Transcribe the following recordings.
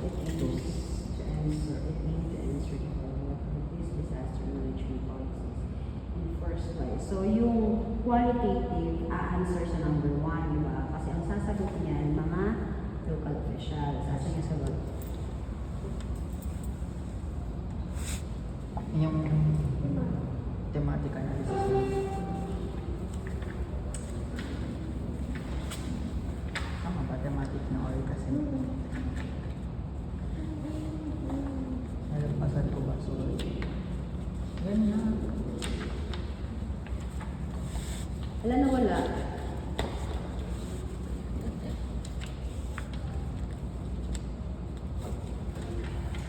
it aims to answer what are these disaster management policies in the first place. So yung qualitative, answer sa number 1, di ba? Kasi ang sasagot niyan, mga local officials. Asa niya sagot? Yung thematic analysis yun. Tama ba? Thematic na or kasi nalampasan ko ba? So, yan na. Wala na wala.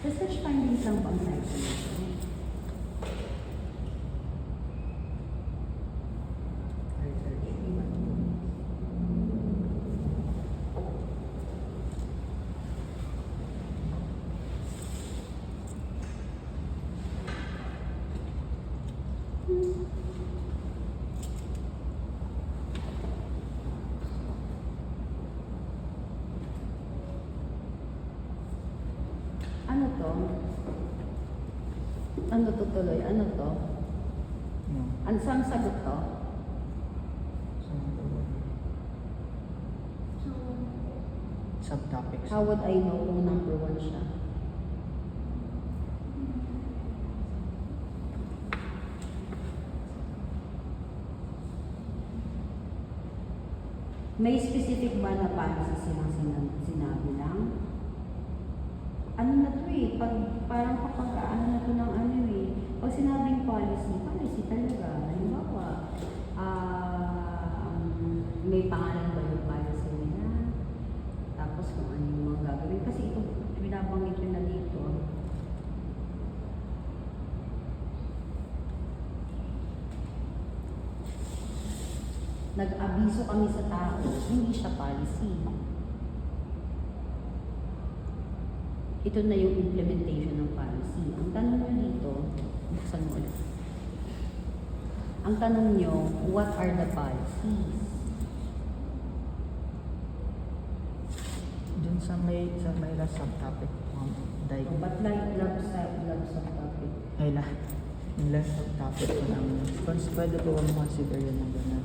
Research findings lang ba ang science? Ano to? Ano to tuloy? Ano to? No. Ano saan sagot to? Subtopics. How would I know kung number 1 siya? May specific ba na policy silang sinabi lang? Ano na to eh, parang kapag ano na to ng ano eh, pag sinabing policy talaga. Halimbawa, may pangalan ba yung policy nila? Tapos kung ano yung mga gagawin. Kasi ito, binabanggit ko na dito. Nag-abiso kami sa tao, hindi siya policy. Ito na yung implementation ng policy. Ang tanong nyo dito, buksan mo ulit. Ang tanong nyo, what are the policies? Dun sa may last subtopic, diagram. But like love subtopic. Ay, yung last subtopic ko namin. Pwede po ang consider yun ng ganun.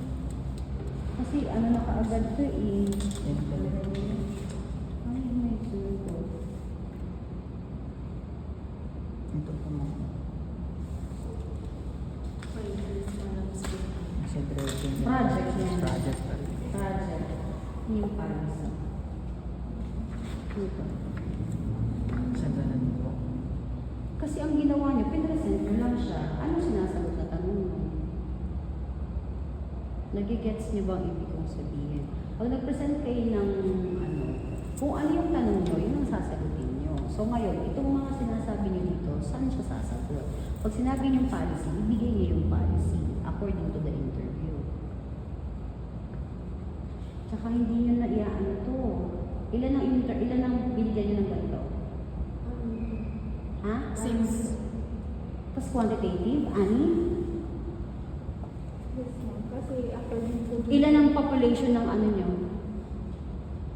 Kasi ano na kaagad to eh. Implementation. Ay, may suko. Ito po mga consideration yun. Project yan. Project. Project. Yung policy. Ito. Sa ganun po. Kasi ang ginawa nyo, pinresent nyo lang siya. Ano sinasagot na tanong mo? Nagigets nyo ba ang ibig kong sabihin? Pag nag-present kayo ng ano, kung ano yung tanong nyo, yun ang sasagutin nyo. So ngayon, itong mga sinasabi nyo dito, saan siya sasagot? Pag sinabi nyo yung policy, ibigay nyo yung policy according to the interview. Tsaka hindi nyo na iaano to. Ilan ang binigyan nyo ng ganito? Ha? Since Tapos quantitative, ani? yes ma'am, kasi according to Ilan ang population ng ano nyo?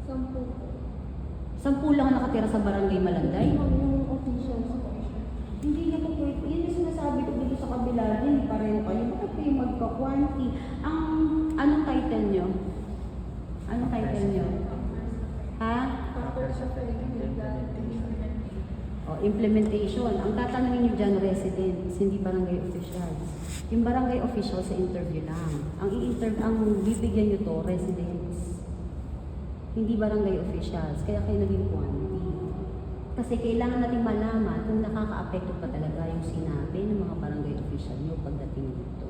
10 10 lang nakatira sa barangay Malanday? yung officials po. Hindi niya po pwede. Yun yung sinasabi ko dito sa kabila din. Pareho kayo. Bakit kayo magka-quanti? Anong title nyo? Anong title nyo? Ha? Factors affecting the Implementation. Implementation. Ang tatanungin nyo dyan, residents, hindi barangay officials. Yung barangay officials sa interview lang. Ang bibigyan nyo to, residents. Hindi barangay officials. Kaya kayo naging quantity. Kasi kailangan natin malaman kung nakaka-apekto pa talaga yung sinabi ng mga barangay official nyo pagdating dito.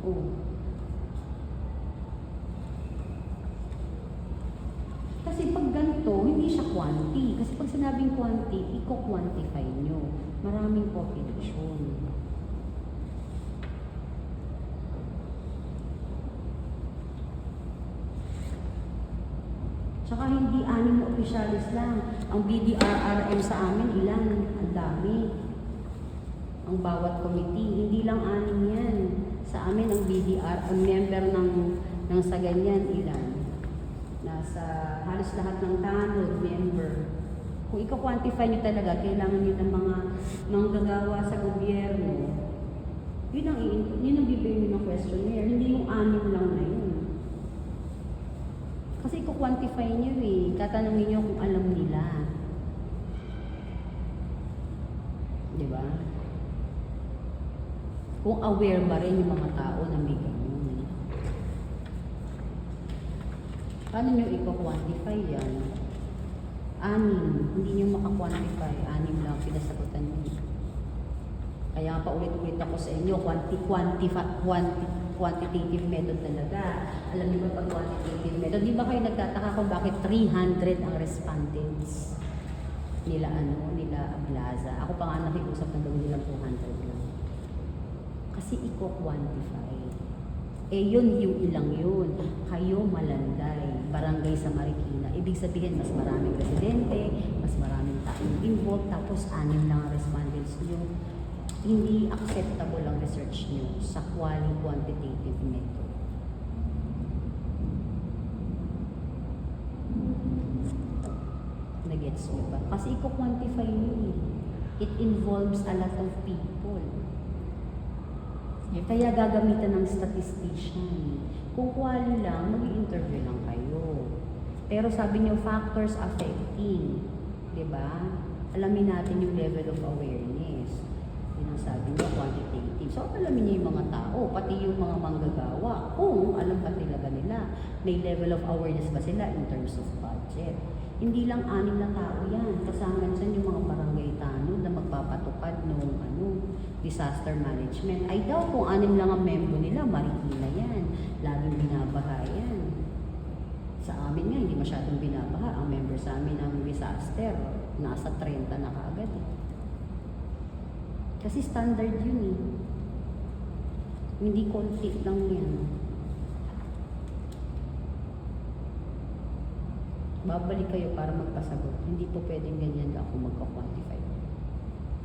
Oh. Kasi pag ganito, hindi siya quanti. Kasi pag sinabing quanti, i-quantify nyo. Maraming population. Tsaka hindi 6 na opisyalis lang. Ang BDRRM sa amin, ilan? Ang dami. Ang bawat committee, hindi lang 6 yan. Sa amin, ang BDR, ang member ng sa ganyan, ilan? Nasa halos lahat ng tanod, member. Kung ika-quantify nyo talaga, kailangan nyo ng mga manggagawa sa gobyerno, yun ang bibigyan nyo ng questionnaire, hindi yung 6 lang na yun. Kasi ika-quantify nyo eh, tatanungin nyo kung alam nila. Di ba? Kung aware ba rin yung mga tao na may ganun. Paano nyo ika-quantify yan? 6, hindi nyo maka-quantify. 6 lang pinasagutan nyo. Kaya paulit-ulit ako sa inyo, quantitative method talaga. Alam niyo ba pag quantitative method, di ba kayo nagtataka kung bakit 300 ang respondents nila Ablaza. Ako pa nga nakiusap na gawin nilang 200 lang. Kasi i-quantify. Eh yun, yung ilang yun. Kayo malanday, barangay sa Marikina. Ibig sabihin, mas maraming residente, mas maraming taong involved, tapos 6 lang ang respondents nyo. Hindi acceptable ang research nyo sa quantitative method. Nagets nyo ba? Kasi i-quantify nyo eh. It involves a lot of people. Kaya gagamitan ng statistician. Kung quali lang, mag-interview lang kayo. Pero sabi niyo, factors affecting. Diba? Alamin natin yung level of awareness. Yun ang sabi niyo, quantitative. So, alamin niyo yung mga tao, pati yung mga manggagawa. Kung alam ba talaga nila, may level of awareness ba sila in terms of budget. Hindi lang 6 na tao yan. Kasama dyan yung mga barangay tanod na magpapatupad ng disaster management. Ay daw, kung 6 lang ang member nila, Marikina yan. Laging binabaha yan. Sa amin nga, hindi masyadong binabaha. Ang member sa amin ng disaster, nasa 30 na kaagad eh. Kasi standard yun eh. Hindi konti lang yan. Babalik kayo para magpasagot. Hindi po pwedeng ganyan lang ako magka-quantify.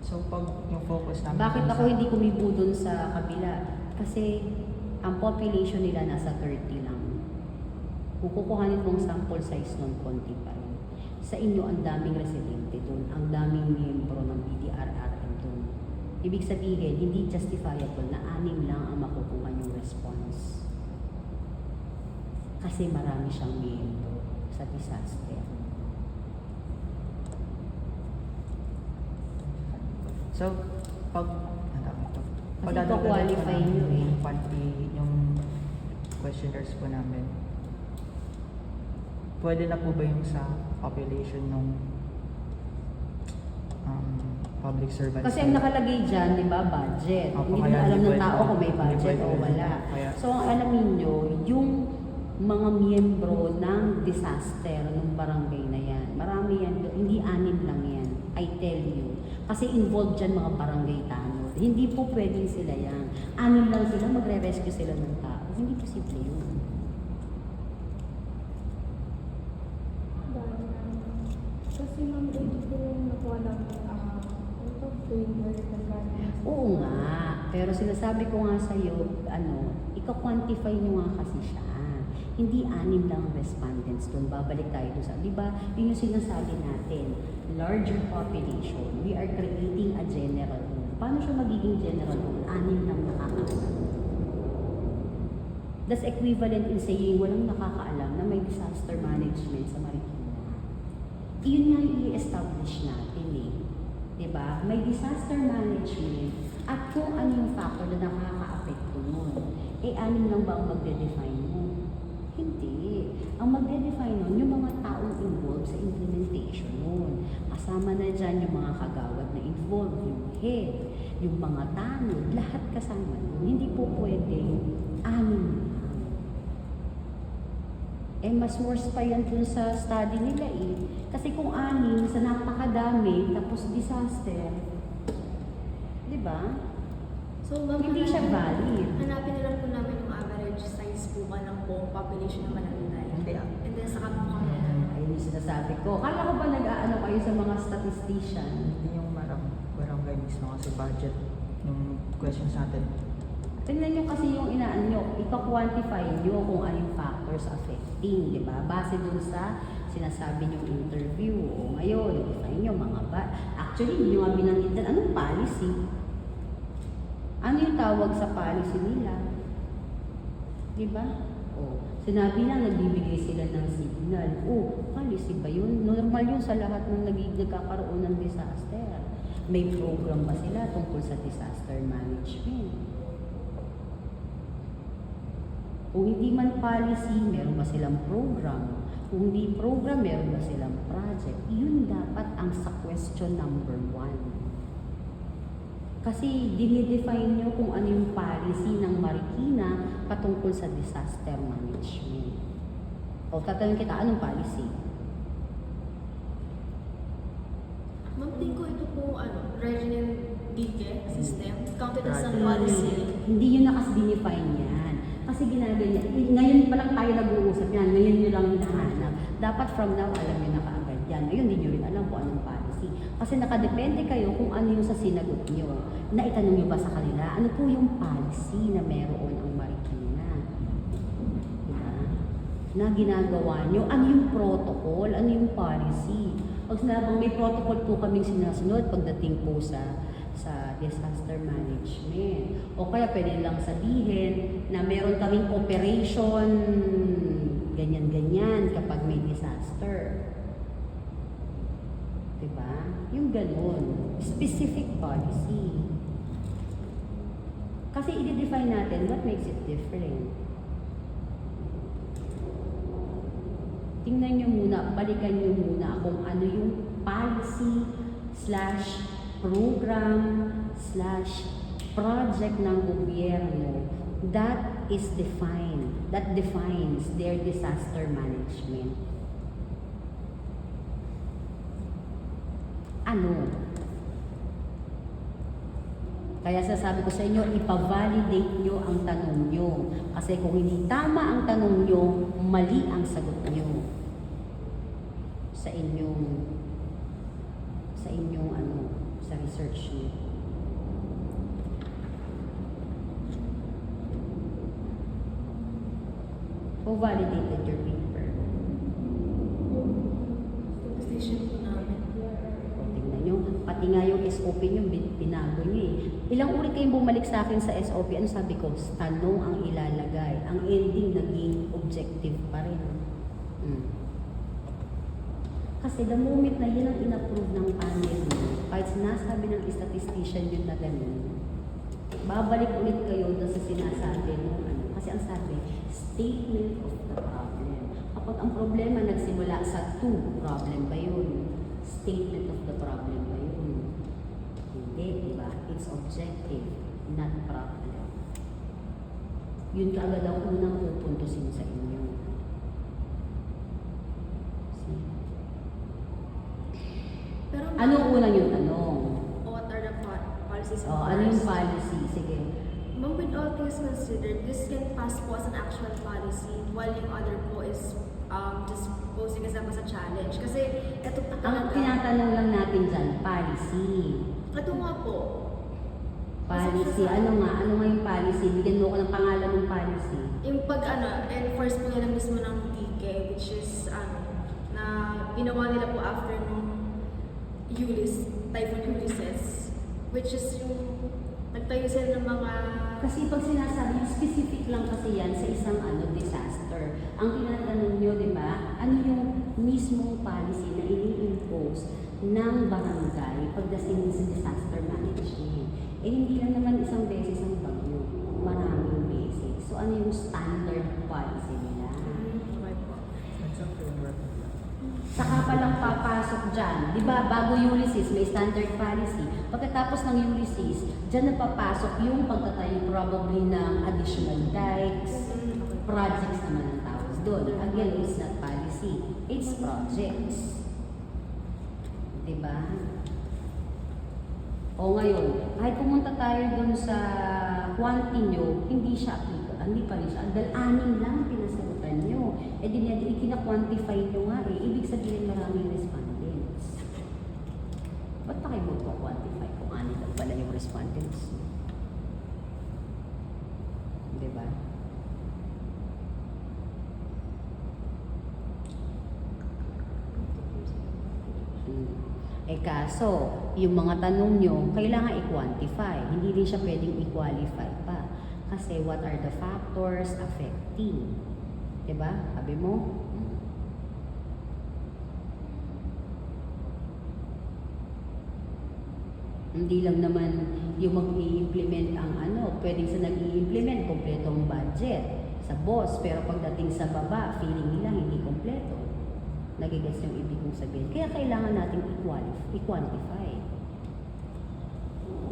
So, pag yung focus namin... Bakit ako hindi kumibo dun sa kabila? Kasi ang population nila nasa 30 lang. Kung kukuhanin mong sample size nun, konti pa rin. Sa inyo, ang daming residente dun. Ang daming miyembro ng BDRRM dun. Ibig sabihin, hindi justifiable na 6 lang ang makukuha yung response. Kasi marami siyang miyembro sa disaster. So, pag ito-qualify nyo eh. Yung questionnaires po namin, pwede na po ba yung sa population ng public servants? Kasi ang nakalagay dyan, di ba, budget. Opo, Hindi kaya mo alam hindi ng pwede. tao kung may Hindi budget pwede. o wala. Kaya- So, ang alamin nyo, yung mga miyembro ng disaster ng barangay na yan, marami yan, hindi 6 lang yan, I tell you. Kasi involved dyan mga barangay tanod. Hindi po pwedeng sila yan. 6 lang sila, magre-rescue sila ng tao. Hindi posible yun. Kasi ma'am, ito po yung nakuha ng ito, framework ng guidance. Oo nga, pero sinasabi ko nga sa'yo, ika-quantify nyo nga kasi siya. Hindi 6 lang ang respondents doon. Babalik tayo doon sa, di ba, yun yung sinasabi natin, larger population, we are creating a general rule. Paano siya magiging general rule? 6 lang nakakaalam. That's equivalent in saying walang nakakaalam na may disaster management sa Marikina. Iyon nga yung i-establish natin eh. Diba? May disaster management at kung ano yung factor na nakaka-apekto nun. Eh, 6 lang ba ang magde-define mo? Hindi. Ang magde-define nun, yung mga taong involved sa implementation nun. Kasama na dyan yung mga kagawad na involved, yung head, yung mga tanod, lahat kasama nun. Hindi po pwede 6. Eh, mas worse pa yan dun sa study nila eh. Kasi kung 6 sa napakadami, tapos disaster, di ba? So, ma'am, Hindi siya valid. Hanapin na lang po namin yung average size po ba ng buong population ng Malalay. Hindi. And then saka po kami Ayun yung sinasabi ko. Kala ko ba nag-aano kayo sa mga statistician? Hindi yung barangay mismo kasi budget yung questions natin. Tingnan nyo kasi yung inaan nyo, ika-quantify nyo kung anong factors affecting, di ba? Base dun sa sinasabi niyong interview. O ngayon, sa inyo, mga ba, actually, hindi nyo nga binanggit dyan, anong policy? Ano yung tawag sa policy nila? Diba? O, sinabi na, nagbibigay sila ng signal. O, policy ba yun? Normal yun sa lahat ng nagkakaroon ng disaster. May program ba sila tungkol sa disaster management? Kung hindi man policy, meron ba silang program? Kung hindi program, meron ba silang project? Yun dapat ang sa question number 1. Kasi dinidefine nyo kung ano yung policy ng Marikina patungkol sa disaster management. O tatanungin kita, anong policy? Ma'am, tingin ko ito po, regional DK system, counted as a policy. Hindi yun nakas-define yan. Kasi ginaganyan, ngayon pa lang tayo nag-uusap yan, ngayon nyo lang hinahanap. Dapat from now, alam nyo na kaagad yan. Ngayon, hindi nyo rin alam kung anong policy. Kasi nakadepende kayo kung ano yung sa sinagot nyo. Naitanong nyo ba sa kanila, ano po yung policy na meron ang Marikina? Diba? Na ginagawa nyo, ano yung protocol, ano yung policy? Pag sinabang may protocol po kaming sinasunod pagdating po sa disaster management. O kaya pwede lang sabihin na meron kaming operation ganyan-ganyan kapag may disaster. Diba? Yung ganun. Specific policy. Kasi i-define natin what makes it different. Tingnan nyo muna, balikan nyo muna kung ano yung policy / program / project ng gobyerno that is defined, that defines their disaster management. Ano? Kaya sasabi ko sa inyo, ipa-validate nyo ang tanong nyo. Kasi kung hindi tama ang tanong nyo, mali ang sagot nyo sa inyong sa research nyo. Who validated your paper? Station po namin. O, tingnan nyo, pati nga yung SOP nyo, binago nyo eh. Ilang ulit kayong bumalik sa akin sa SOP, ano sabi ko? Tanong ang ilalagay. Ang ending naging objective pa rin. Kasi the moment na yun ang in-approve ng panel mo, kahit sinasabi ng statistician yun na ganun, babalik ulit kayo doon sa sinasabi mo. Kasi ang sabi, statement of the problem. Kapag ang problema nagsimula sa problem ba yun? Statement of the problem ba yun? Hindi, di ba? It's objective, not problem. Yun kaagad ang unang pupuntusin sa inyo. Pero Anong unang yung tanong? what are the policies and Ano yung procedures? policy? Sige. Ma'am, with all things considered, this can pass po as an actual policy while yung other po is just posing as a challenge. Kasi ito Ang talaga, tinatanong lang natin dyan, policy. ito nga po, Policy, ano nga yung policy? Bigyan mo ko ng pangalan ng policy. yung enforce po nila mismo ng DK, which is na ginawa nila po after nung Typhoon Ulysses, which is yung nagtayo sila ng mga Kasi pag sinasabi, specific lang kasi yan sa isang disaster. Ang tinatanong nyo, di ba, ano yung mismong policy na ini-impose ng barangay pagdating sa disaster management? Eh, hindi lang naman isang beses ang bagyo. Maraming beses. So, ano yung standard policy nila? okay po. That's a framework. Saka pa lang papasok dyan. Di ba, bago Ulysses, may standard policy. Pagkatapos ng Ulysses, dyan na papasok yung pagtatayo probably ng additional dikes, projects naman ang tawag doon. Again, it's not policy. It's projects. Di ba? O ngayon, kahit pumunta tayo doon sa quantity nyo, hindi siya applicable. Hindi pa rin siya. Dahil 6 lang pinasagutan nyo. Eh di kina-quantify nyo nga eh. Ibig sabihin maraming respondents. Ba't pa kayo magpa-quantify kung 6 lang pala yung respondents? Diba? Eh kaso, yung mga tanong nyo, kailangan i-quantify. Hindi rin siya pwedeng i-qualify pa. Kasi what are the factors affecting? Diba? Sabi mo? Hindi lang naman yung mag-i-implement ang pwedeng sa nag-i-implement, kompleto ang budget sa boss, pero pagdating sa baba, feeling nila hindi kompleto. Nagigets yung ibig kong sabihin. Kaya kailangan natin i-quantify.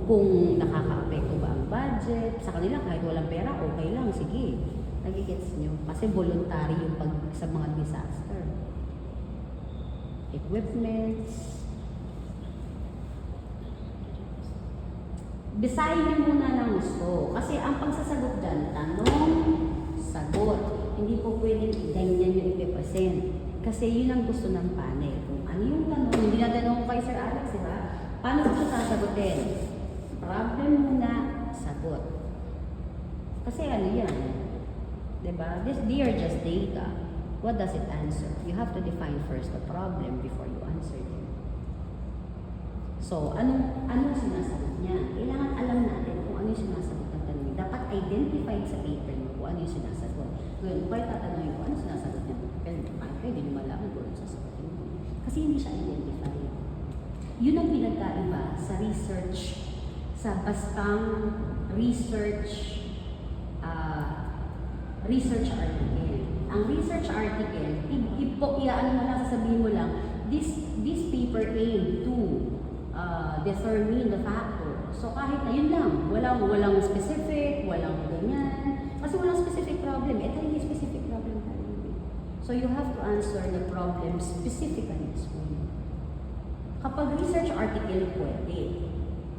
Kung nakaka-apekto ba ang budget, sa kanila kahit walang pera, okay lang, sige. Nagigets nyo. Kasi voluntary yung sa mga disaster. Equipments. Bisahin niyo muna ng gusto. Kasi ang pagsasagot dyan, tanong, sagot. Hindi po pwedeng ganyan yung ipipresent. Kasi yun ang gusto ng panel. Kung ano yung tanong, hindi na tanong kay Sir Alex, di ba? Paano ko siya sasagutin? Problem muna, sagot. Kasi ano yan? Di ba? They are just data. What does it answer? You have to define first the problem before you answer them. So, anong sinasagot niya? Kailangan alam natin kung ano yung sinasagot ng tanong. Dapat identified sa paper mo kung ano yung sinasagot. Ngayon, kung kayo tatanungin kung ano sinasagot niya, pwede nyo malaman kung ano sasagutin mo. Kasi hindi siya identified. Yun ang pinagkaiba sa research, sa bastang research article. Ang research article, iaano mo lang, sasabihin mo lang, this paper aimed to determine the factor. So kahit na yun lang, walang specific, walang ganyan. Kasi walang specific problem. Ito hindi specific problem tayo. So you have to answer the problem specifically. Kapag research article, pwede.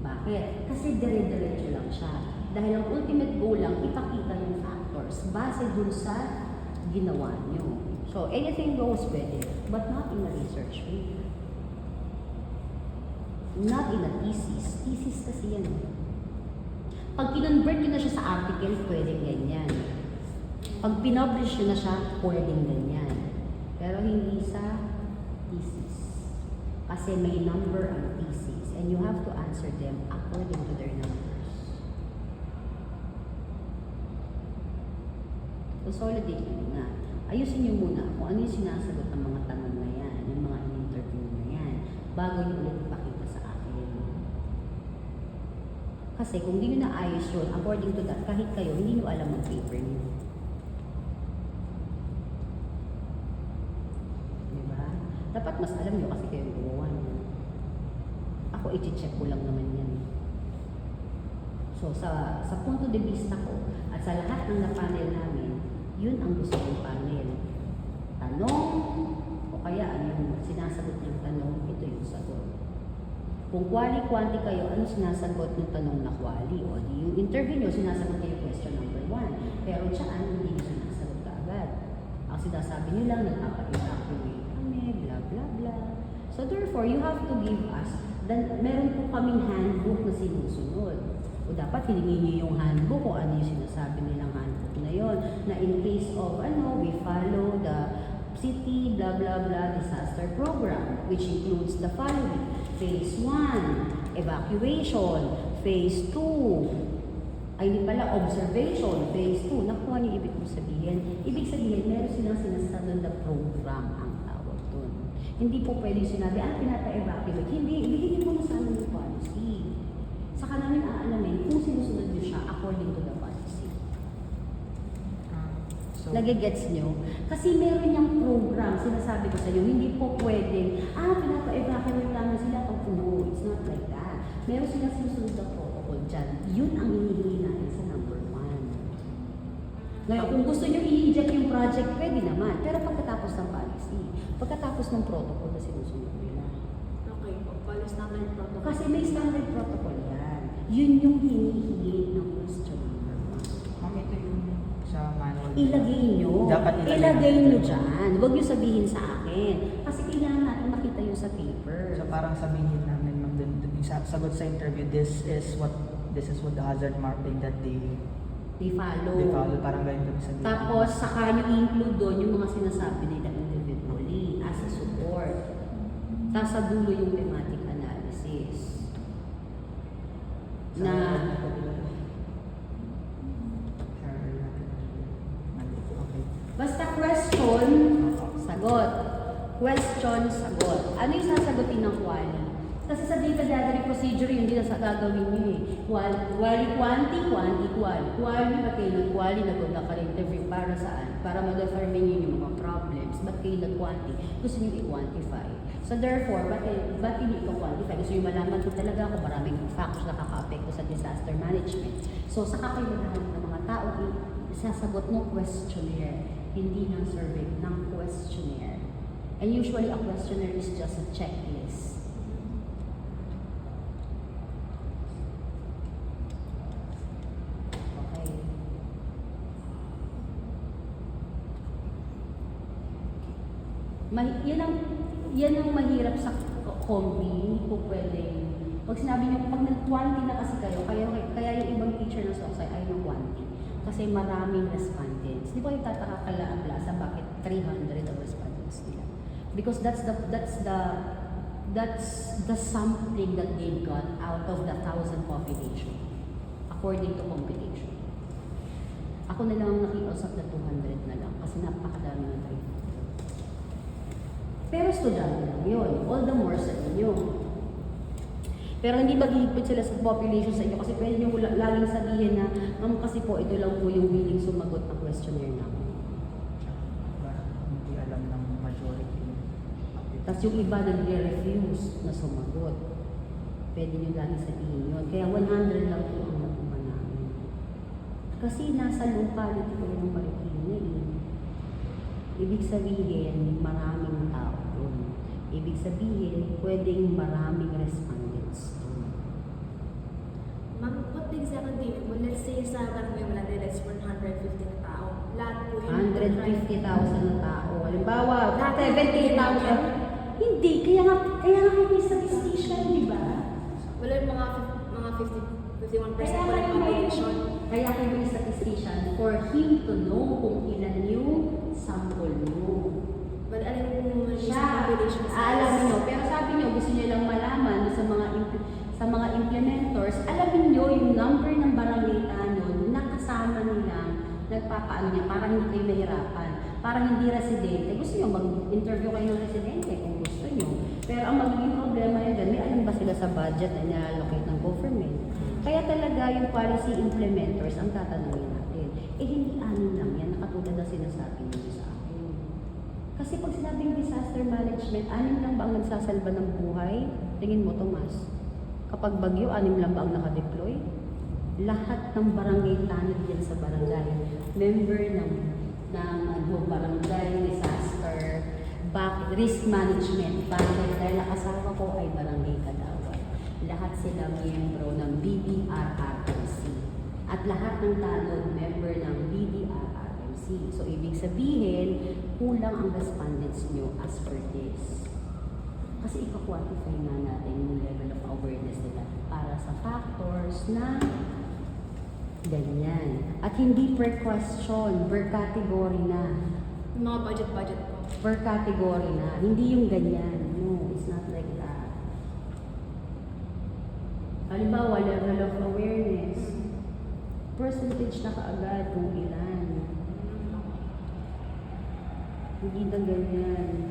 Bakit? Kasi dire-diretso lang siya. Dahil ang ultimate goal lang, ipakita yung factors base dun sa ginawa nyo. So anything goes pwede, but not in a research paper. Not in a thesis. Thesis kasi yan. Pag kinonvert nyo na siya sa article, pwedeng ganyan. Pag pinublish nyo na siya, pwedeng ganyan. Pero hindi sa thesis. Kasi may number ang thesis. And you have to answer them according to their numbers. Consolidate nyo muna. Ayusin nyo muna kung ano yung sinasagot ng mga tanong na yan, yung mga in-interview na yan, bago nyo ulit ipakita sa akin. Kasi kung hindi nyo naayos yun, according to that, kahit kayo, hindi nyo alam ang paper nyo. Diba? Dapat mas alam nyo kasi kayo gumawa nyo. Ako, i-check ko lang naman yan. So, sa punto de vista ko, at sa lahat ng na-panel namin, yun ang gusto ng panel. Tanong, o kaya ano yung sinasagot ng tanong, ito yung sagot. Kung quali-quanti kayo, ano sinasagot ng tanong na quali? O di yung interview nyo, sinasagot kayo question number 1. Pero dyan, hindi nyo sinasagot ka agad. Ang sinasabi nyo lang, nagpapa-evacuate kami, blah, blah, blah. So therefore, you have to give us, meron po kaming handbook na sinusunod. O dapat hilingin niyo yung handbook kung ano yung sinasabi nilang handbook na yon, na in case of we follow the city blah blah blah disaster program, which includes the following: phase 1 evacuation, phase 2 ay hindi pala observation, phase 2. Nakuha niyo ibig kong sabihin? Ibig sabihin meron silang sinasabi na program ang tawag doon. Hindi po pwedeng sinabi pinapa-evacuate. Hindi, ibigay niyo muna sa amin yung policy. Saka namin aalamin kung sinusunod nyo siya according to the policy. Nagigets nyo? Kasi meron niyang program, sinasabi ko sa inyo, hindi po pwedeng, pinapa-evacuate namin sila pag no, it's not like that. Meron silang sinusunod na protocol dyan. Yun ang hinihingi natin sa number 1. Ngayon, kung gusto nyo i-inject yung project, pwede naman. Pero pagkatapos ng policy, pagkatapos ng protocol na sinusunod nila. Okay, pagpalo standard protocol. Kasi may standard protocol yan. Yun yung hinihingi ng question number 1. Ma'am, ito yung sa manual. Ilagay nyo. Dapat ilagay nyo dyan. Huwag nyo sabihin sa akin. Kasi kailangan natin makita yun sa paper. So parang sabihin namin, ma'am, yung sagot sa interview, this is what the hazard mapping that they follow. Parang ganyan kami sabihin. Tapos, saka nyo i-include doon yung mga sinasabi nila individually as a support. Tapos sa dulo yung thematic question, sagot. Ano yung sasagutin ng quali? Kasi sa data gathering procedure, yun din sa gagawin niyo eh. Quali, quanti, quali. Quali, ba't kayo nag-quali, nag-interview para saan? Para ma-determine yun yung mga problems. Ba't kayo nag-quanti? Gusto niyo i-quantify. So therefore, ba't hindi ito quantify? Gusto niyo malaman kung talaga kung maraming factors na kaka-apekto sa disaster management. So saka kayo maghahanap ng mga tao, sasagot ng questionnaire, hindi ng survey, ng questionnaire. And usually a questionnaire is just a checklist. Okay. Yan ang mahirap sa combi, hindi po pwedeng. Pag sinabi niyo, pag nag-20 na kasi kayo, kaya yung ibang teacher ng SOCSI ay nag-20. Kasi maraming respondents. Di ba yung tataka kala ang plaza, bakit 300 ang respondents nila? Because that's the sampling that they got out of the 1,000 population, according to computation. Ako na lang ang nakiusap na 200 na lang kasi napakadami ng 300. Pero estudyante lang yun, all the more sa inyo. Pero hindi maghihigpit sila sa population sa inyo kasi pwede nyo laging sabihin na, ma'am kasi po ito lang po yung willing sumagot na questionnaire namin. Hindi alam ng majority. Tapos yung iba nag-refuse na sumagot. Pwede nyo laging sabihin yun. Kaya 100 lang po ang nakuha namin. Kasi nasa locality ko yung Marikina eh. Ibig sabihin, maraming tao doon. Ibig sabihin, pwedeng maraming respondents doon. Ma'am, what exactly do you mean? Well, let's say sa barangay Malande, let's 150 na tao. Lahat po yun. 150,000 na tao. Halimbawa, Lahat 70,000. Hindi, kaya nga kayo statistician, di ba? Wala yung mga 51% Kaya pa rin population. Kaya kayo yung statistician for him to know kung ilan yung sample mo. Well, alam mo naman yung Siya, population aalamin nyo. Pero sabi nyo, gusto nyo lang malaman sa mga implementors, alamin nyo yung number ng barangay tanod na kasama nilang nagpapaano niya para hindi kayo mahirapan. Para hindi residente. Gusto nyo mag-interview kayo ng residente kung gusto nyo. Pero ang magiging problema yun dyan, may alam ba sila sa budget na nilalocate ng government? Kaya talaga yung policy implementors ang tatanungin natin. Eh hindi anin lang yan, nakatulad na sinasabi nyo sa akin. Kasi pag sinabing disaster management, anim lang ba ang nagsasalba ng buhay? Tingin mo, Tomas, kapag bagyo, anim lang ba ang nakadeploy? Lahat ng barangay tanod yan sa barangay. Member ng barangay disaster, risk management, barangay dahil nakasama ko ay barangay Kadawat. Lahat sila miyembro ng BDRRMC. At lahat ng tanod member ng BDRRMC. So, ibig sabihin, kulang ang respondents nyo as per this. Kasi ika-quantify na natin yung level of awareness nila para sa factors na ganyan. At hindi per question, per category na. Mga budget po. Per category na. Hindi yung ganyan. No, it's not like that. Halimbawa, level of awareness. Percentage na kaagad kung ilan. Hindi na ganyan.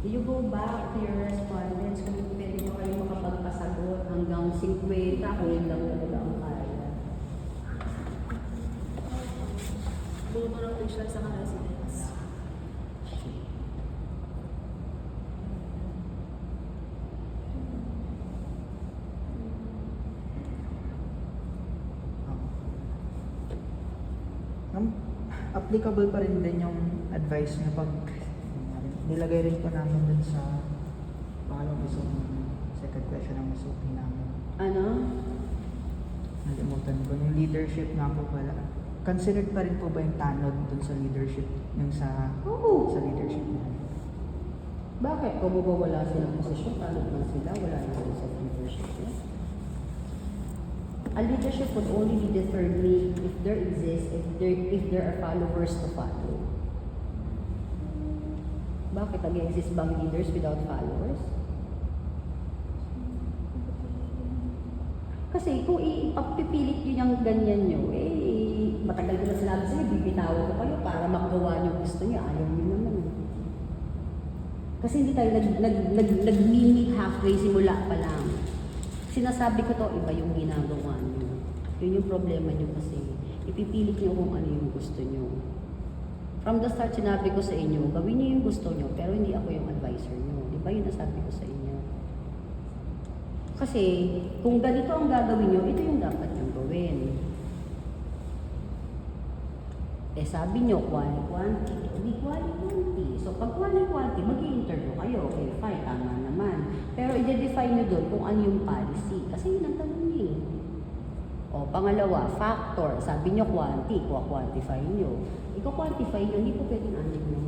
You go back to your respondents kung pwede mo kayo makapagpasagot hanggang 50 kung yun lang talaga ang kaya. Bumurang din siya sa mga residents. Applicable pa rin din yung advice niyo pag nilagay rin po namin dun sa pangalawang second question ng SOP namin. Ano? Nalimutan ko. Yung leadership nga po pala. Considered pa rin po ba yung tanod dun sa leadership? Yung sa leadership namin? Bakit? Kung wala silang posisyon, tanong lang sila, wala na sila sa leadership. A leadership would only be determined if there exists, if there are followers to follow. Bakit nag-exist bang leaders without followers? Kasi kung ipapipilit nyo yung ganyan nyo, eh, matagal ko na sinabi sa'yo, bibitawan ko kayo para magawa nyo gusto nyo. Ayaw nyo naman. Kasi hindi tayo nag-meet halfway simula pa lang. Sinasabi ko to, iba yung ginagawa nyo. Yun yung problema nyo kasi. Ipipilit nyo kung ano yung gusto nyo. From the start, sinabi ko sa inyo, gawin nyo yung gusto nyo, pero hindi ako yung advisor nyo. Di ba yun nasabi ko sa inyo? Kasi, kung ganito ang gagawin nyo, ito yung dapat nyo gawin. Eh sabi nyo, quality, hindi quality. So pag quality, mag-i-interview kayo. Okay, fine, tama naman. Pero i-define nyo doon kung ano yung policy. Kasi yun ang tanong nyo eh. O pangalawa, factor. Sabi nyo quantity, quantify nyo. Iko-quantify nyo, hindi po pwedeng anin nyo.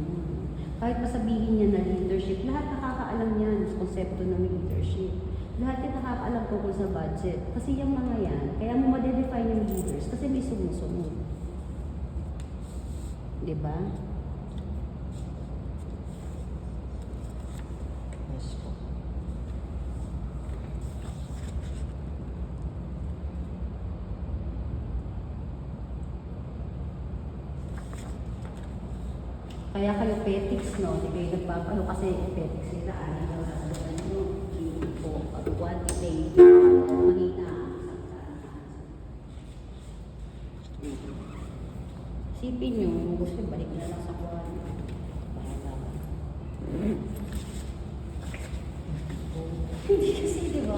Kahit masabihin niya na leadership, lahat nakakaalam yan sa konsepto ng leadership. Lahat yung nakakaalam tungkol sa budget. Kasi yung mga yan, kaya mo ma-define yung leaders kasi may sumusunod. Diba? Yes po. Kaya kayo petics, no? Di kayo nagpapano kasi petics sila, ano daw sasabihin nyo, hindi po, quantitative, mahina. Sipin nyo, kung gusto nyo, balik na lang sa quality. Bahala ka. Hindi kasi, di ba?